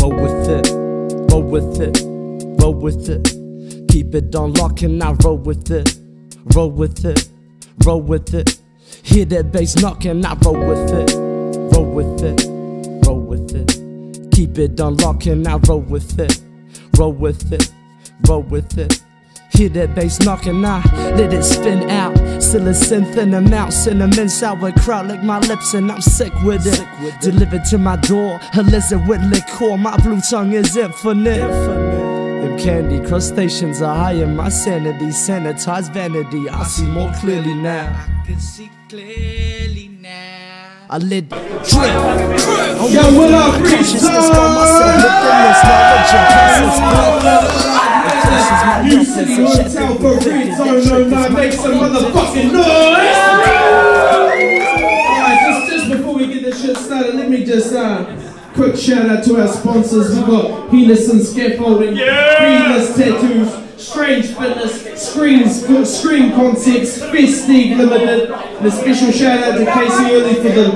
Roll with it, roll with it, roll with it. Keep it on lock and I roll with it, roll with it, roll with it. Hear that bass knocking, I roll with it, roll with it, roll with it. Keep it on lock and I roll with it, roll with it, roll with it. Hear that bass knocking, I let it spin out. Still a synth in a mouth, cinnamon sour crowd like my lips and I'm sick with it. Delivered to my door, a lizard with liquor. My blue tongue is infinite. Them candy crustaceans are high in my sanity. Sanitized vanity, I see more clearly now. I can see clearly now. I lit drip. Yo, what up, RedZone? You City Hotel for RedZone 09, make some motherfucking noise! Alright, just before we get this shit started, let me just quick shout out to our sponsors. We've got Penis and Scaffolding, Penis Tattoos, Strange Fitness, Screen Concepts, Festive Limited, and a special shout out to Casey Early for the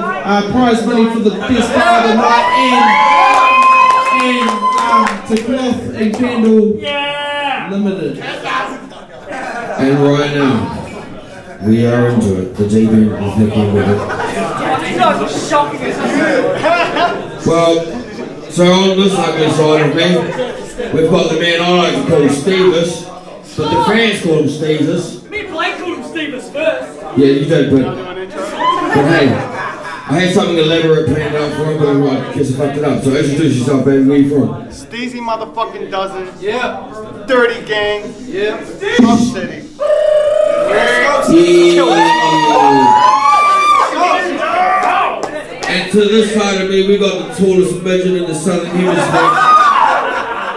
prize money for the best part of the night, and to Cloth and Candle Limited. And right now, we are into it. The deep end is thinking with it. Well, so on this ugly side of me, we've got the man I like to call Steezus, but the fans call him Steezus. Me and Blake called him Steezus first. Yeah, you did, but hey, I had something elaborate planned out for him, but I guess I fucked it up. So introduce yourself, baby. Where you from? Steezy motherfucking dozen. Yeah. Dirty gang. Yeah. Tough city. And to this side of me, we got the tallest midget in the southern hemisphere.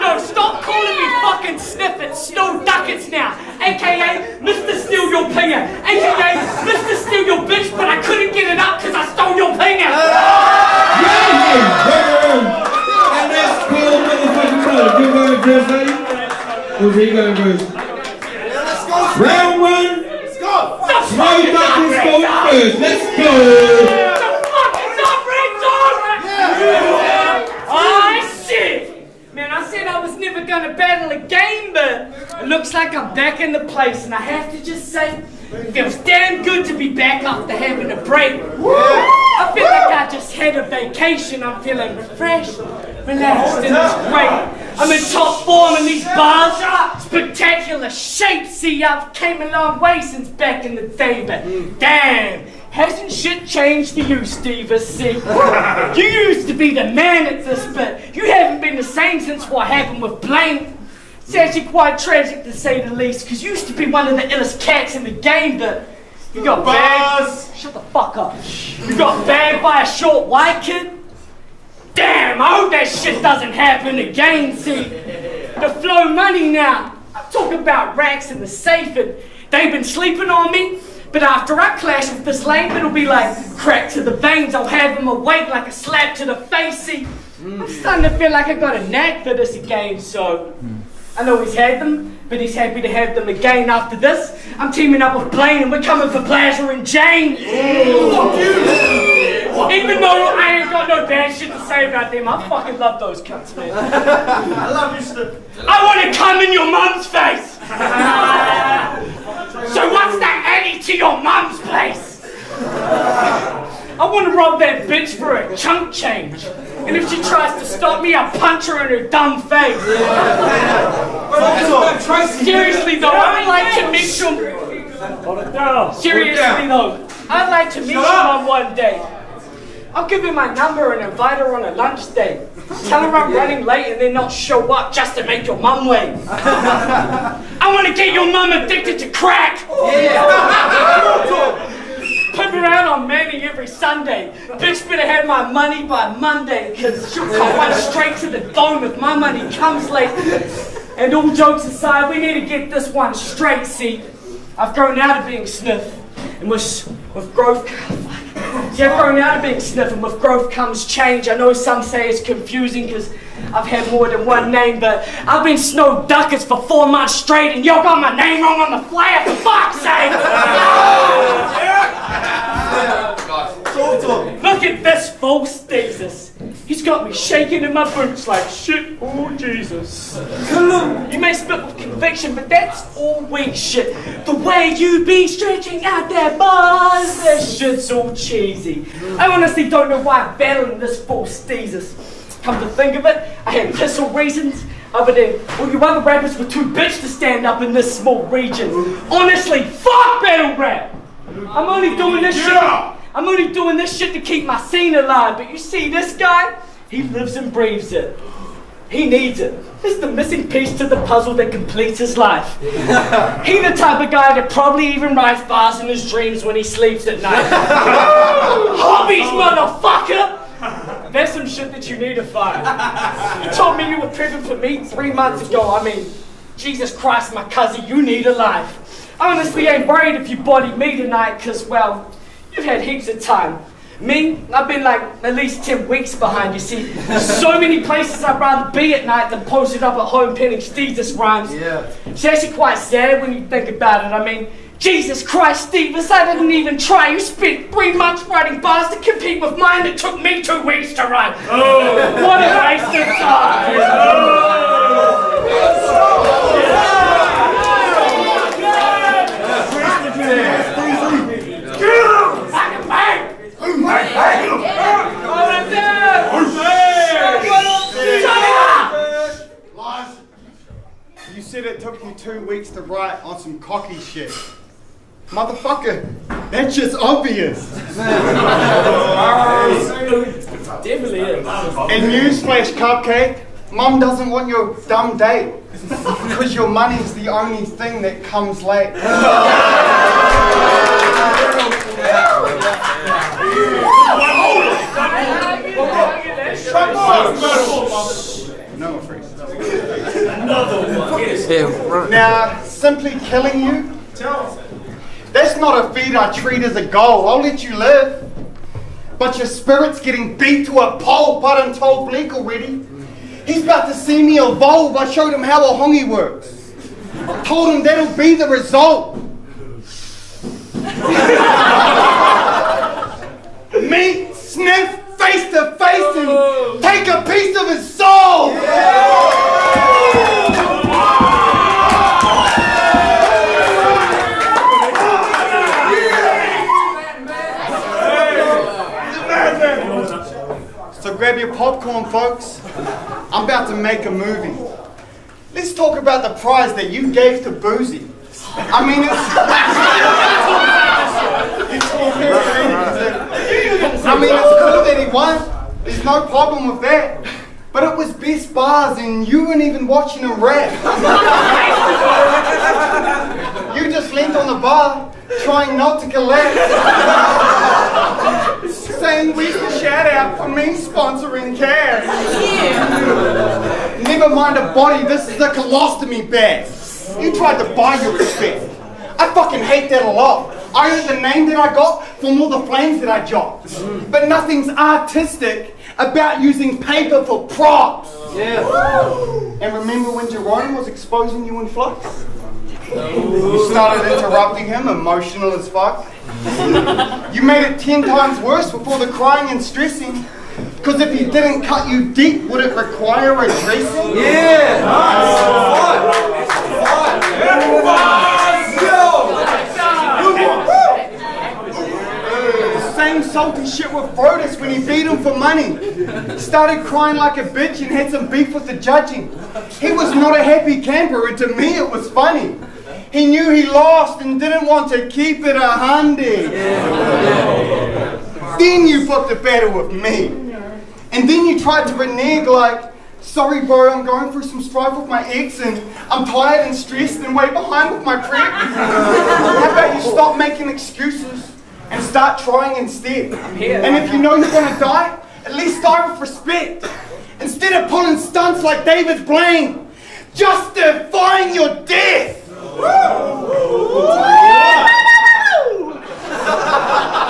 No, stop calling me fucking Sniffin'. Snow Duckets now. AKA Mr. Steal Your Pinger. AKA Mr. Steal Your Bitch, but I couldn't get it up because I stole your pinger. And that's cool motherfucking brother. Good going first, lady. Who's he going first? Round one. Let's go. Snow Duckets going first. Let's go. Man, I said I was never gonna battle a game, but it looks like I'm back in the place, and I have to just say, it feels damn good to be back after having a break. I feel like I just had a vacation. I'm feeling refreshed, relaxed, and it's great. I'm in top form in these bars, spectacular shape. See, I've came a long way since back in the day, but damn. Hasn't shit changed for you, Steezus? See, you used to be the man at this, but you haven't been the same since what happened with Blaine. It's actually quite tragic to say the least, because you used to be one of the illest cats in the game, but you got bagged. Shut the fuck up. You got bagged by a short white kid? Damn, I hope that shit doesn't happen again. See, the flow money now. I'm talking about racks in the safe, and they've been sleeping on me. But after I clash with this lame, it'll be like crack to the veins. I'll have him awake like a slap to the face. See, I'm starting to feel like I got a knack for this again. So I know he's had them, but he's happy to have them again. After this, I'm teaming up with Blaine, and we're coming for Pleasure and Jane. Even though I ain't got no bad shit to say about them, I fucking love those cunts, man. I love you, Steve. I want to come in your mum's face. So what's that Eddie to your mum's place? I want to rob that bitch for a chunk change. And if she tries to stop me, I'll punch her in her dumb face. Seriously though, I'd like to meet you. Seriously though, I'd like to meet your mum one day. I'll give her my number and invite her on a lunch date. Tell her I'm running late and then not show up just to make your mum wait. I want to get your mum addicted to crack. Put her out on Manny every Sunday. Bitch better have my money by Monday, because she'll cut one straight to the dome if my money comes late. And all jokes aside, we need to get this one straight, see. I've grown out of being sniff, and with growth... See, I've grown out of being sniff, and with growth comes change. I know some say it's confusing because I've had more than one name, but I've been Snow Duckets for 4 months straight, and you got my name wrong on the flyer, for fuck's sake! Look at this fool, Steezus. He's got me shaking in my boots like shit. Oh, Jesus. You may spit with conviction, but that's always shit. The way you be stretching out that bars, that shit's all cheesy. I honestly don't know why I'm battling this for Steezus. Come to think of it, I had pistol reasons. Other than all you other rappers were too bitch to stand up in this small region. Honestly, fuck battle rap. I'm only doing this shit. I'm only doing this shit to keep my scene alive. But you see this guy, he lives and breathes it. He needs it. It's the missing piece to the puzzle that completes his life. He the type of guy that probably even writes bars in his dreams when he sleeps at night. Hobbies, motherfucker! That's some shit that you need to find. You told me you were prepping for me 3 months ago. I mean, Jesus Christ, my cousin, you need a life. I honestly ain't worried if you body me tonight, cause, well, you've had heaps of time. Me, I've been like at least 10 weeks behind, you see. There's so many places I'd rather be at night than posted up at home penning Steezus rhymes. Yeah. It's actually quite sad when you think about it. I mean, Jesus Christ, Steezus, I didn't even try. You spent 3 months writing bars to compete with mine that took me 2 weeks to write. Oh. What a waste of time. You said it took you 2 weeks to write on some cocky shit. Motherfucker, that's just obvious. Definitely is. And newsflash, Cupcake, Mum doesn't want your dumb date because your money's the only thing that comes late. No freeze. Now, simply killing you, that's not a feat I treat as a goal. I'll let you live. But your spirit's getting beat to a pulp. I done told Bleak already. He's about to see me evolve. I showed him how a hongy works. Told him that'll be the result. Meet, sniff, face to face, and take a piece of his soul. So grab your popcorn, folks. I'm about to make a movie. Let's talk about the prize that you gave to Boozy. I mean, it's cool that he won. There's no problem with that. But it was best bars and you weren't even watching him rap. You just leaned on the bar, trying not to collapse. Saying we can shout out for me sponsoring cash. Never mind a body, this is a colostomy bag. You tried to buy your respect. I fucking hate that a lot. I earned the name that I got from all the flames that I dropped. But nothing's artistic about using paper for props. Yeah. And remember when Jerome was exposing you in flux? You started interrupting him, emotional as fuck. You made it 10 times worse before the crying and stressing. Because if he didn't cut you deep, would it require a dressing? Yeah! Nice! The same salty shit with Brodus when he beat him for money. Started crying like a bitch and had some beef with the judging. He was not a happy camper, and to me it was funny. He knew he lost and didn't want to keep it 100. Then you booked a battle with me. And then you tried to renege like, sorry bro, I'm going through some strife with my ex and I'm tired and stressed and way behind with my prep. How about you stop making excuses and start trying instead? And if you know you're going to die, at least die with respect. Instead of pulling stunts like David Blaine, justifying your death.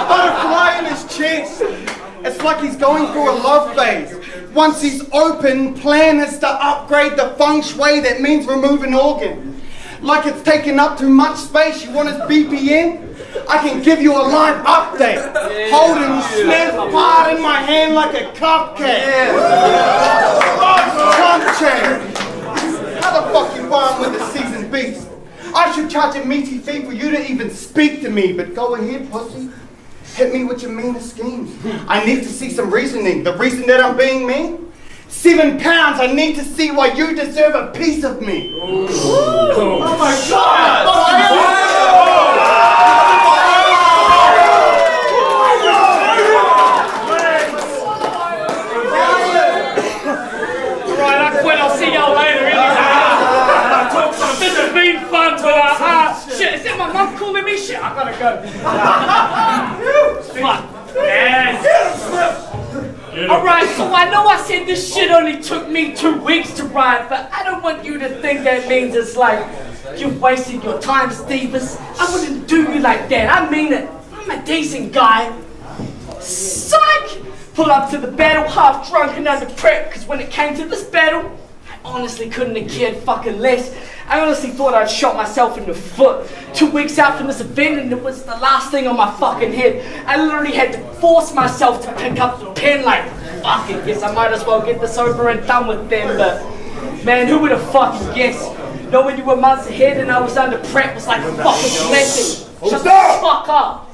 Butterfly in his chest. It's like he's going through a love phase. Once he's open, plan is to upgrade the feng shui. That means remove an organ. Like it's taking up too much space. You want his BPN? I can give you a live update. Holding Smith part in my hand like a cupcake. How the fuck you rhyme with a seasoned beast? I should charge a meaty fee for you to even speak to me, but go ahead, pussy. Hit me with your meanest schemes. I need to see some reasoning. The reason that I'm being mean? 7 pounds, I need to see why you deserve a piece of me. Oh my God! Alright, I quit. I'll see y'all later. This has been fun, but shit, is that my mum calling me? Shit, I gotta go. Fuck. Yes. Alright, so I know I said this shit only took me 2 weeks to write, but I don't want you to think that means it's like you've wasted your time, Steezus. I wouldn't do you like that. I mean it. I'm a decent guy. Psych! Pull up to the battle half drunk and under prep, because when it came to this battle, I honestly couldn't have cared fucking less. I honestly thought I'd shot myself in the foot. 2 weeks out from this event and it was the last thing on my fucking head. I literally had to force myself to pick up the pen like, fuck it, guess I might as well get this over and done with them, but man, who would have fucking guessed? Knowing you were months ahead and I was under prep was like a fucking blessing. Shut the fuck up!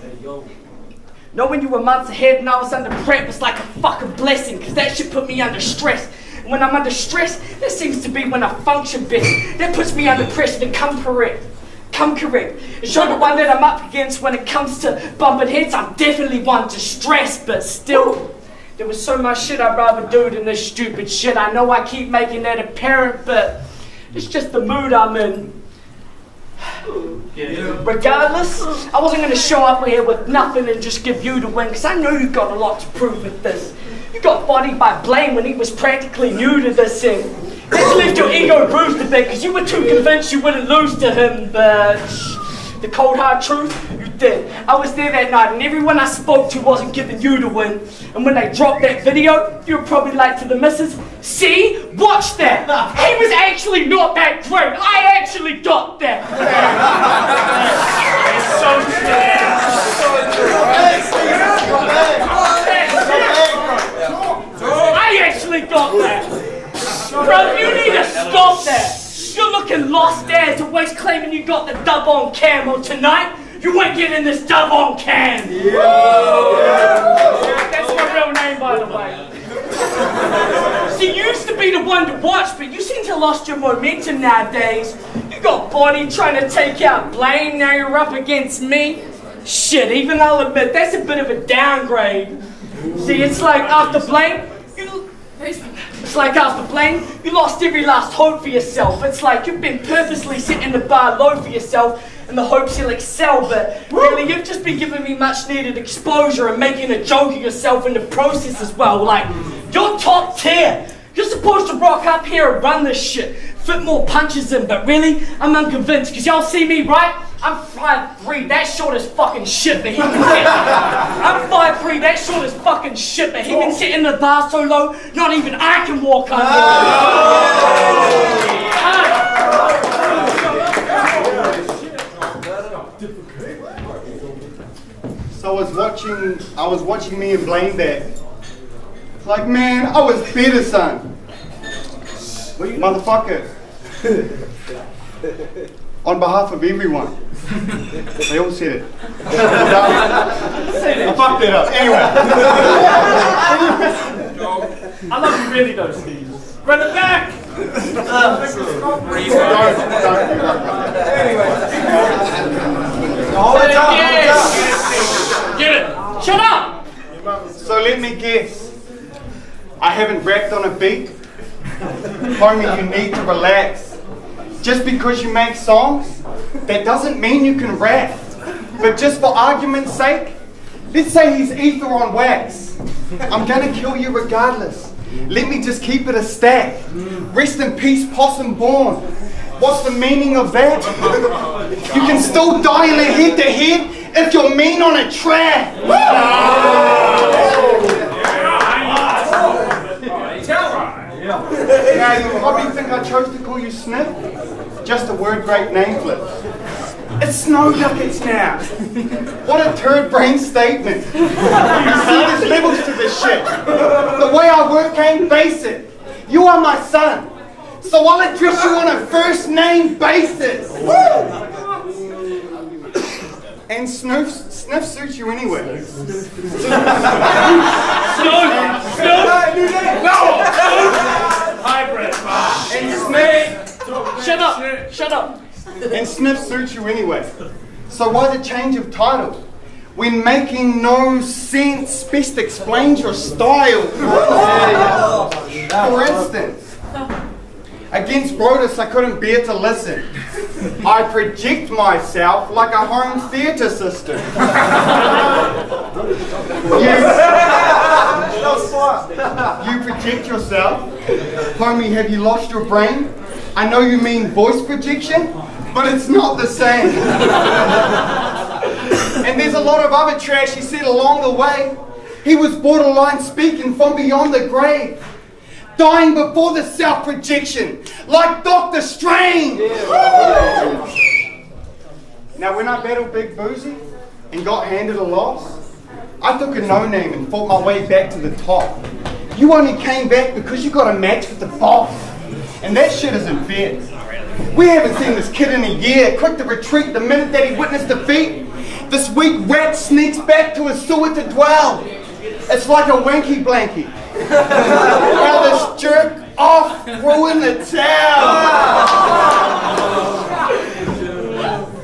Knowing you were months ahead and I was under prep was like a fucking blessing, because that shit put me under stress. When I'm under stress, that seems to be when I function best. That puts me under pressure to come correct. And show the one that I'm up against when it comes to bumping heads. I'm definitely one to stress, but still, there was so much shit I'd rather do than this stupid shit. I know I keep making that apparent, but it's just the mood I'm in. Regardless, I wasn't going to show up here with nothing and just give you the win, because I know you got a lot to prove with this. You got bodied by Blaine when he was practically new to this thing. That left your ego bruised a bit because you were too convinced you wouldn't lose to him, but the cold hard truth, you did. I was there that night and everyone I spoke to wasn't giving you the win. And when they dropped that video, you were probably like to the missus, see, watch that. He was actually not that great. I actually got that. It's so I actually got that. Bro, you need to stop that. You're looking lost as always claiming you got the dub on cam. Well, tonight, you ain't getting this dub on cam. That's my real name, by the way. See, you used to be the one to watch, but you seem to have lost your momentum nowadays. You got body trying to take out Blaine, now you're up against me. Shit, even I'll admit, that's a bit of a downgrade. See, it's like after Blaine, you lost every last hope for yourself. It's like you've been purposely setting the bar low for yourself in the hopes you'll excel, but really you've just been giving me much needed exposure and making a joke of yourself in the process as well. Like, you're top tier. You're supposed to rock up here and run this shit, fit more punches in, but really, I'm unconvinced, because y'all see me, right? I'm 5'3", that short as fucking shit, but he can sit. I'm 5'3", that short as fucking shit, but he can sit in the bar so low, not even I can walk under So I was watching me and Blaine back. Like, man, I was better, son. Motherfucker. On behalf of everyone. They all said it. I fucked it up. Anyway. I love you really though, Steve. Run it back! Get it! Shut up! So let me guess. I haven't rapped on a beat? Homie, you need to relax. Just because you make songs, that doesn't mean you can rap. But just for argument's sake, let's say he's ether on wax. I'm gonna kill you regardless. Let me just keep it a stack. Rest in peace, Possum Born. What's the meaning of that? You can still dial it head to head if you're mean on a track. Now, you probably think I chose to call you Sniff? Just a word great name flip. It's snow duckets now. What a turd brain statement. You see, there's levels to this shit. The way I work ain't basic. You are my son, so I'll address you on a first name basis. Woo! And sniff suits you anyway. Hybrid. And sniff. Shut up. And sniff suits you anyway. So why the change of title? When making no sense best explains your style. For instance, against Brodus I couldn't bear to listen. I project myself like a home theatre system. You project yourself. Homie, have you lost your brain? I know you mean voice projection, but it's not the same. And there's a lot of other trash he said along the way. He was borderline speaking from beyond the grave. Dying before the self-projection, like Dr. Strange. Yeah. Now when I battled Big Boozy and got handed a loss, I took a no-name and fought my way back to the top. You only came back because you got a match with the boss. And that shit isn't fair. We haven't seen this kid in a year, quick to retreat the minute that he witnessed defeat. This weak rat sneaks back to his sewer to dwell. It's like a wanky blankie. Now this jerk off ruin the town.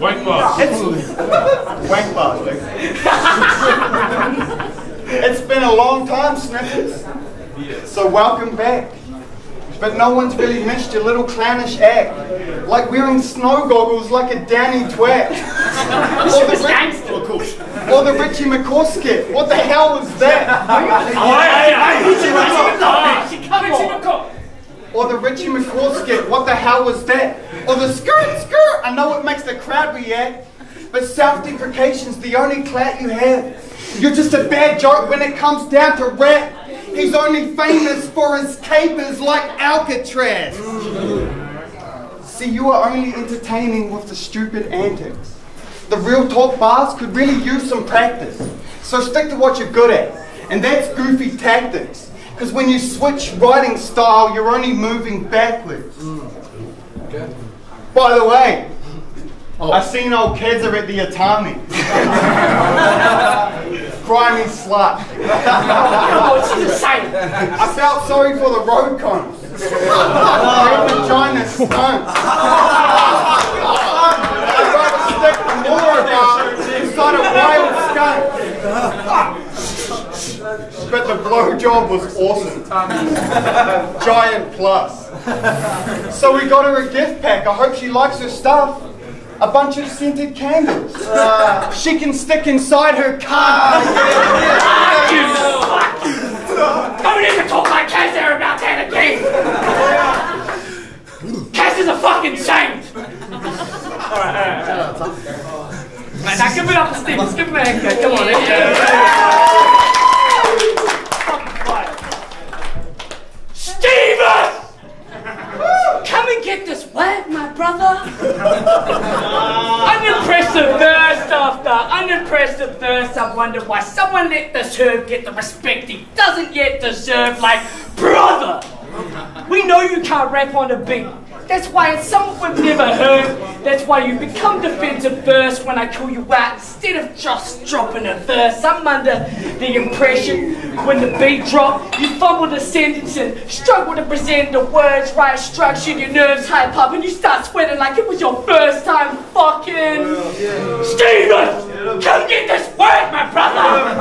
Wank bar. Wank bar, Luke. It's been a long time, Sniffers. So welcome back. But no one's really missed your little clownish act. Like wearing snow goggles like a downy twat. Or the Richie McCaw skit. What the hell was that? Or the Richie McCaw skit. What the hell was that? Or the skirt. I know it makes the crowd react. But self-deprecation's the only clout you have. You're just a bad joke when it comes down to rap. He's only famous for his capers like Alcatraz. See, you are only entertaining with the stupid antics. The real talk bars could really use some practice. So stick to what you're good at, and that's goofy tactics. Because when you switch writing style, you're only moving backwards. By the way, I've seen old Keza at the Atami. Grimy slut. I felt sorry for the road cones. Their vagina stunk. I'd rather stick the more about inside a wild skunk. But the blowjob was awesome. Giant plus. So we got her a gift pack. I hope she likes her stuff. A bunch of scented candles. She can stick inside her car. Don't even talk like Kaz there about that again. Kaz is a fucking saint. Alright. Now give it up to Steve. Let's give him a haircut. Come on, let's go. Steezus! Come and get this wet, my brother. Unimpressive verse after unimpressive verse. I wonder why someone let this herb get the respect he doesn't yet deserve. Like, brother, we know you can't rap on a beat. That's why it's something we've never heard. That's why you become defensive verse when I call you out instead of just dropping a verse. I'm under the impression when the beat drop, you fumble the sentence and struggle to present the words right structure, your nerves hype up and you start sweating like it was your first time fucking. Steezus, come get this word, my brother.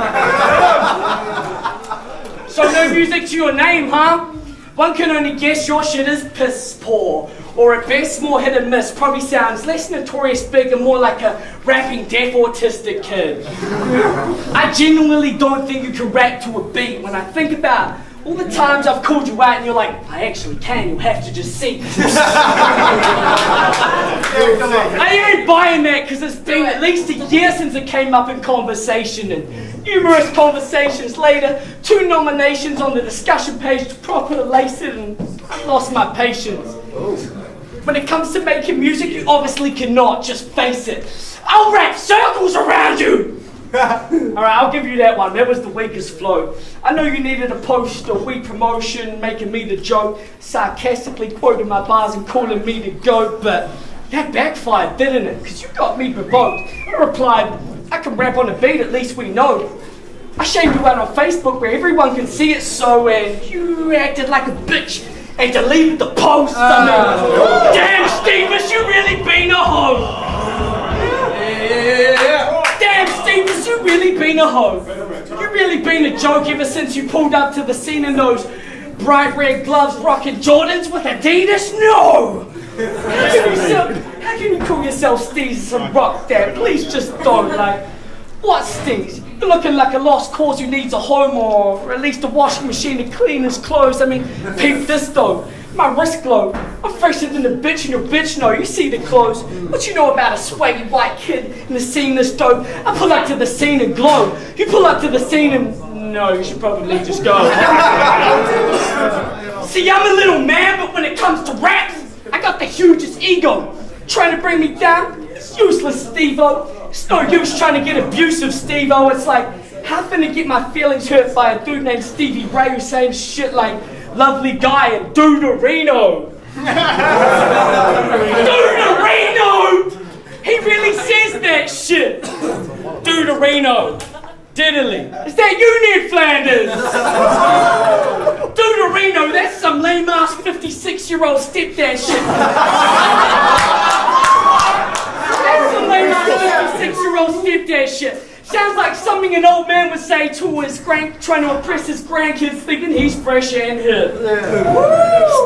So no music to your name, huh? One can only guess your shit is piss poor, or at best more hit and miss. Probably sounds less notorious big and more like a rapping deaf autistic kid. I genuinely don't think you can rap to a beat. When I think about all the times I've called you out and you're like, I actually can, you'll have to just see. I ain't buying that because it's been at least a year since it came up in conversation, and numerous conversations later, 2 nominations on the discussion page to properly lace it, and I lost my patience. When it comes to making music, you obviously cannot, just face it. I'll wrap circles around you! Alright, I'll give you that one. That was the weakest flow. I know you needed a post or weak promotion, making me the joke, sarcastically quoting my bars and calling me the goat, but that backfired, didn't it? Because you got me provoked. I replied, I can rap on a beat, at least we know. I shamed you out on Facebook where everyone can see it, so and you acted like a bitch and deleted the post. I mean, damn, Steezus, you really been a hoe. Damn, Steezus, you really been a hoe. You really been a joke ever since you pulled up to the scene in those bright red gloves rocking Jordans with Adidas? No! How can you call yourself Steezus and rock that? Please just don't. Like, what Steez? You're looking like a lost cause who needs a home or at least a washing machine to clean his clothes. I mean, peep this though. My wrist glow. I'm fresher than a bitch and your bitch know. You see the clothes. What you know about a swaggy white kid in the scene this dope? I pull up to the scene and glow. You pull up to the scene and... No, you should probably just go. See, I'm a little man, but when it comes to raps, I got the hugest ego. Trying to bring me down? It's useless, Steve-O. It's no use trying to get abusive, Steve-O. It's like, how finna get my feelings hurt by a dude named Stevie Ray who's saying shit like lovely guy and Duderino. Duderino! He really says that shit. Duderino. Diddly. Is that you, Ned Flanders? Duderino, that's some lame-ass 56-year-old stepdad shit. That's some lame-ass 56-year-old stepdad shit. Sounds like something an old man would say to his trying to impress his grandkids thinking he's fresh and hip.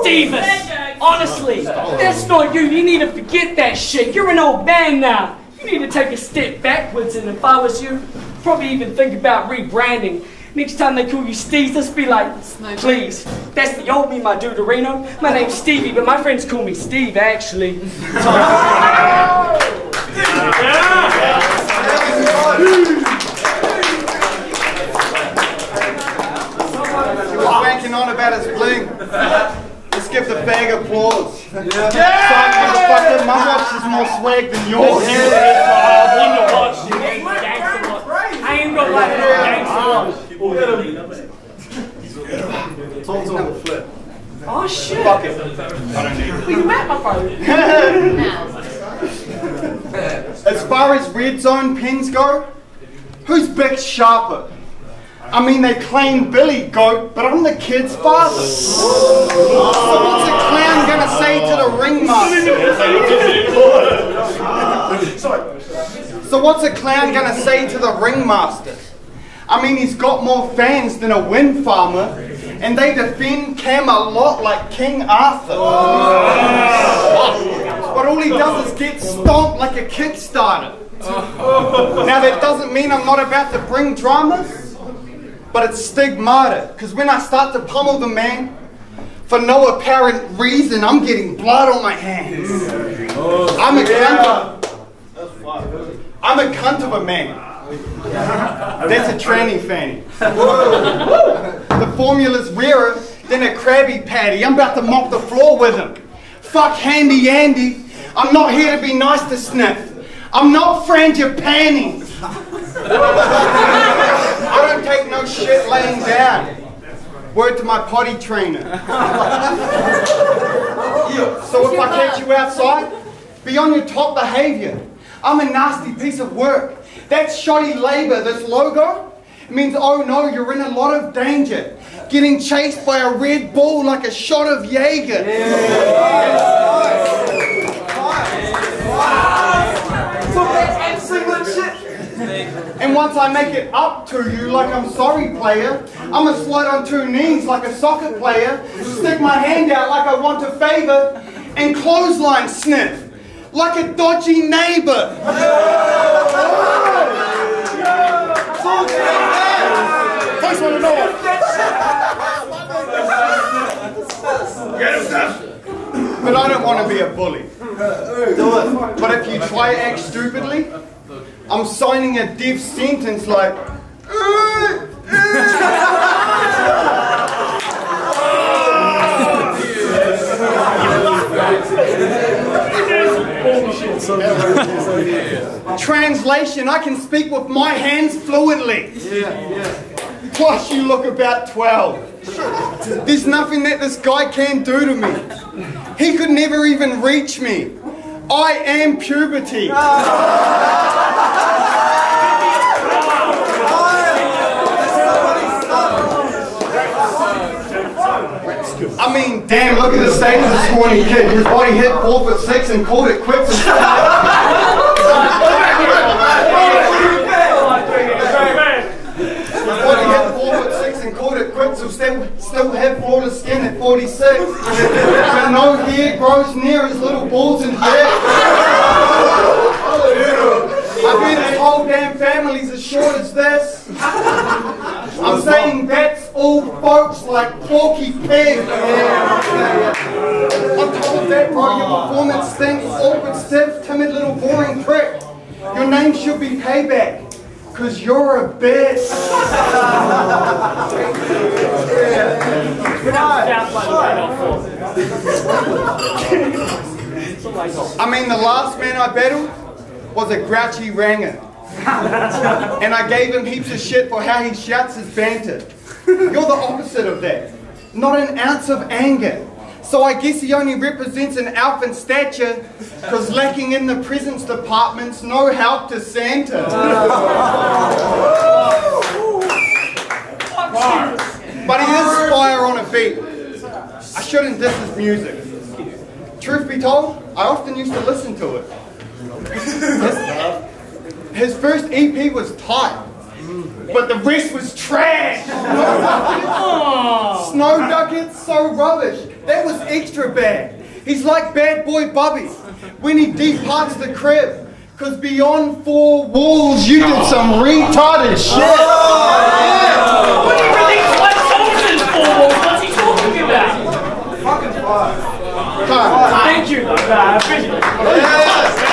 Steezus, honestly, that's not you. You need to forget that shit. You're an old man now. You need to take a step backwards, and if I was you, probably even think about rebranding. Next time they call you Steezus, be like, please, that's the old me, my Duderino. My name's Stevie, but my friends call me Steve, actually. He was wanking on about his bling. Let's give the bag applause. Yeah! Fucking my watch is more swag than yours. I ain't gonna lie, Tom's on the flip. Oh shit. Fuck it. Where you at, my brother? As far as RedZone pens go, who's Big Sharper? I mean, they claim Billy Goat, but I'm the kid's father. So what's a clown gonna say to the ringmaster? So what's a clown gonna say to the ringmaster? I mean, he's got more fans than a wind farmer, and they defend Cam a lot like King Arthur. But all he does is get stomped like a Kickstarter. Now that doesn't mean I'm not about to bring drama, but it's stigmata, because when I start to pummel the man, for no apparent reason, I'm getting blood on my hands. I'm a cunt of a man. That's a tranny fanny. The formula's rarer than a Krabby Patty. I'm about to mop the floor with him. Fuck Handy Andy. I'm not here to be nice to Sniff. I'm not frangipani. I don't take no shit laying down. Word to my potty trainer. So if I catch you outside, be on your top behavior. I'm a nasty piece of work. That shoddy labor, this logo, means oh no, you're in a lot of danger. Getting chased by a Red Bull like a shot of Jaeger. And once I make it up to you like I'm sorry player, I'ma slide on 2 knees like a soccer player, stick my hand out like I want a favor, and clothesline Sniff like a dodgy neighbor. First one to know it. But I don't want to be a bully. But if you try to act stupidly, I'm signing a death sentence like Translation, I can speak with my hands fluently. Plus you look about 12. There's nothing that this guy can do to me. He could never even reach me. I am puberty. I mean, damn, look at the state of this horny kid. His body hit 4'6" and called it quits. His body hit 4'6" and called it quits. He'll still have flawless skin at 46. But no hair grows near his little balls and hair. I bet his whole damn family's as short as this. I'm saying that's all folks like Porky Pig. On top of that, bro, your performance stinks. Awkward, stiff, timid little boring prick. Your name should be Payback, cause you're a bitch. I mean, the last man I battled was a grouchy ranger. And I gave him heaps of shit for how he shouts his banter. You're the opposite of that. Not an ounce of anger. So I guess he only represents an elf in stature, because lacking in the presents department's no help to Santa. But he is fire on a beat. I shouldn't diss his music. Truth be told, I often used to listen to it. His first EP was tight, but the rest was trash. Snow Duckets, so rubbish. That was extra bad. He's like Bad Boy Bubby when he departs the crib, cause beyond four walls you did some retarded shit. When he released White Soldiers 4 walls, what's he talking about? Fucking fire. Thank you, I appreciate it.